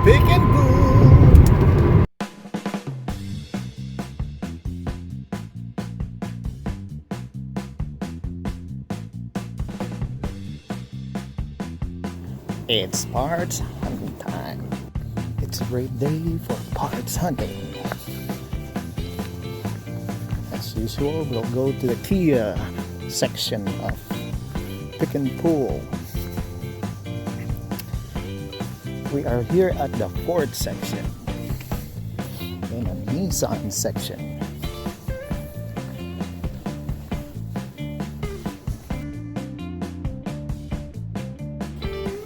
Pick and pull. It's parts hunting time. It's a great day for parts hunting. As usual, we'll go to the Kia section of Pick and Pull. We are here at the Ford section in a Nissan section.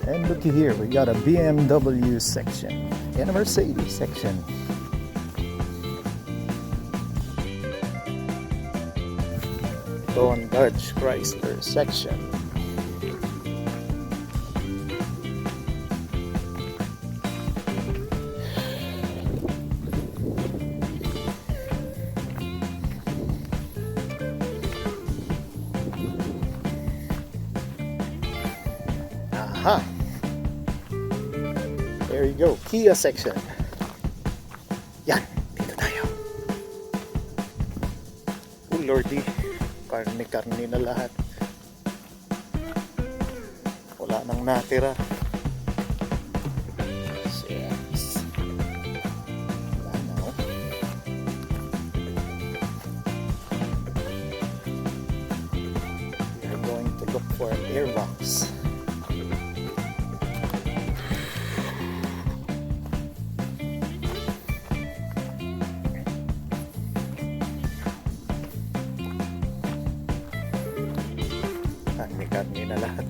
And looky here, we got a BMW section and a Mercedes section. On Dodge Chrysler section. Aha! There you go, Kia section. Yan, dito tayo. Oh lordy, karne-karne na lahat. Wala nang natira. Yes. Wala na, oh. We are going to look for an airbox. Karne na lahat.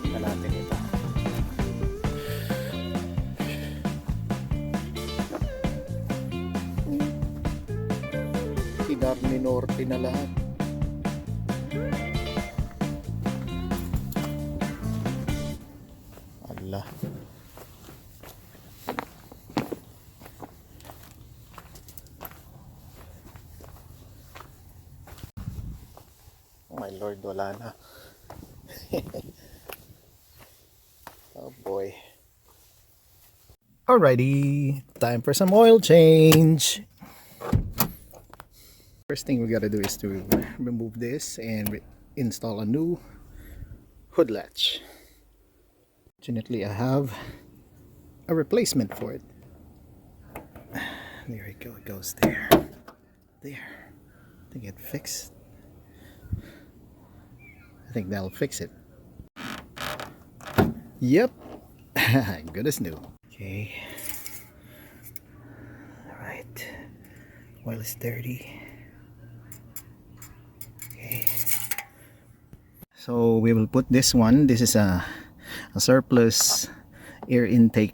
Tingnan natin ito. Karne norte na lahat. Allah. Oh my lord, wala na. Oh boy. Alrighty, time for some oil change. First thing we gotta do is to remove this and install a new hood latch. Fortunately, I have a replacement for it. There we go, it goes there. There. I think it fixed. I think that'll fix it. Yep. Good as new. Okay. Alright. Oil is dirty. Okay. So we will put this one. This is a surplus air intake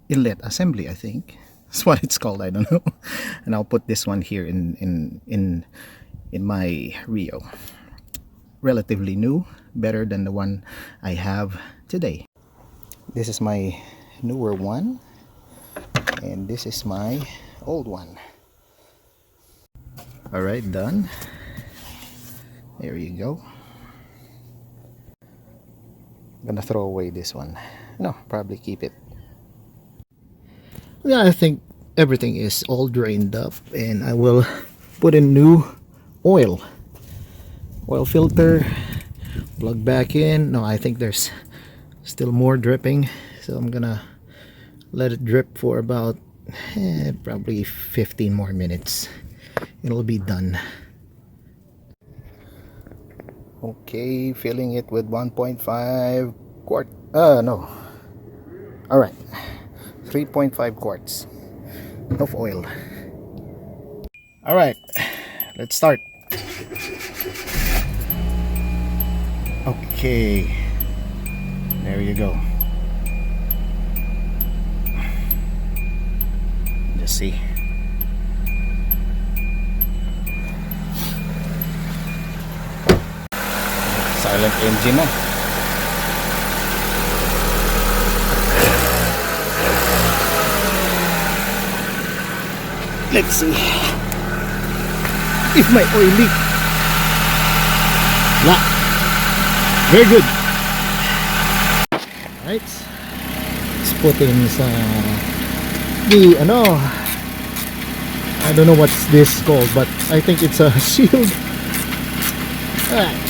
inlet assembly, I think that's what it's called. I don't know. And I'll put this one here in my Rio. Relatively new, better than the one I have today. This is my newer one, and this is my old one. All right, done. There you go. I'm gonna throw away this one. No, probably keep it. Yeah, I think everything is all drained up, and I will put in new oil filter, plug back in. No, I think there's still more dripping, so I'm gonna let it drip for about probably 15 more minutes. It'll be done. Okay, filling it with 1.5 quart. No. Alright. 3.5 quarts of oil. Alright. Let's start. Okay. There you go. Just see. Silent engine na. Let's see if my oil leak. La. Very good. Alright. Let's put in sa the I don't know what's this called, but I think it's a shield. Alright.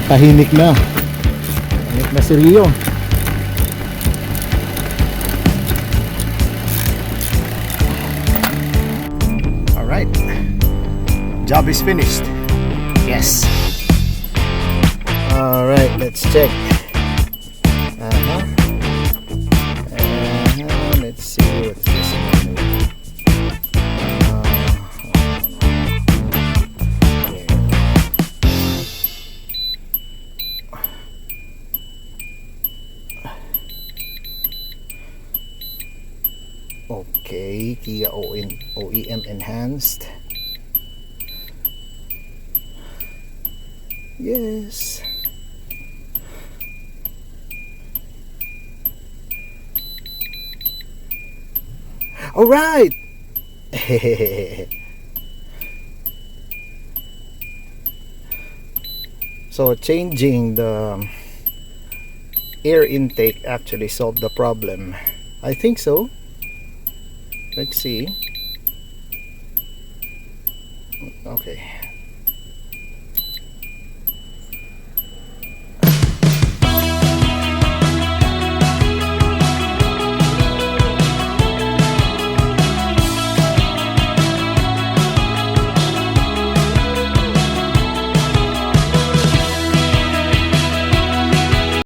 Tahimik na. Tahimik na si Rio. Alright. Job is finished. Yes. Alright, let's check. Let's see what's this one. Okay, Kia OEM enhanced. Yes. All right. So changing the air intake actually solved the problem. I think so. Let's see. Okay,